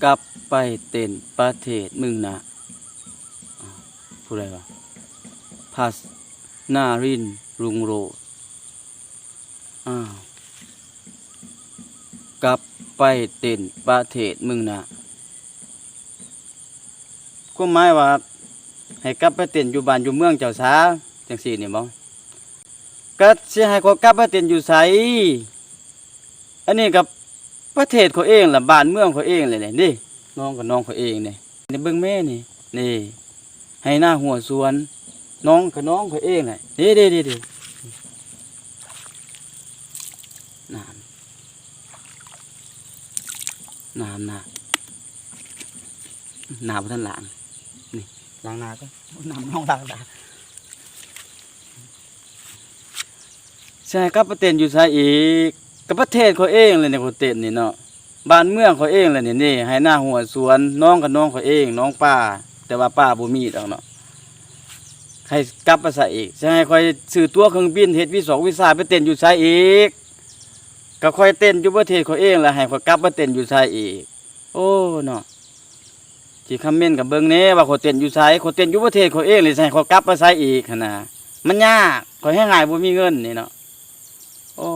กลับไปเต้นประเทศมึงนะผู้ใดวะพัสนารินรุงโรจน์กลับไปเต้นประเทศมึงนะก็หมายว่าให้กลับไปเต้นอยู่บ้านอยู่เมืองเจ้าสาจังซี่นี่บ่ก็สิให้เขากลับไปเต้นอยู่ไสอันนี้กับประเทศเขาเองล่ะบ้านเมืองเขาเองเลยนี่น้องกับน้องเขาเองนี่นี่เบิ่งแม่นี่ให้หน้าหัวสวนน้องกับน้องเขาเองแหละนี่น้ำบ่ทันล้างนี่ล้างหน้าก็น้ำน้องล้างตาใช่ครับประเทศอยู่ไสอีกกับประเทศเขาเองเลยเนี่ยประเทศนี่เนาะบ้านเมืองเขาเองเลยนี่ให้หน้าหัวสวนน้องกับน้องเขาเองน้องป้าแต่ว่าป้าบ่มีดอกเนาะให้กลับไปใส่อีกจะให้คอยซื้อตั๋วเครื่องบินเฮ็ดวีซ่าไปเต้นอยู่ไสอีกก็คอยเต้นอยู่ประเทศเขาเองแล้วให้คอยกลับมาเต้นอยู่ไสอีกโอ้เนาะสิคอมเมนต์กับเบิ่งแหน่ว่าเขาเต้นอยู่ไสเขาเต้นอยู่ประเทศเขาเองเลยให้เขากลับมาไสอีกหั่นน่ะมันยากเขาให้ง่ายบ่มีเงินนี่เนาะโอ้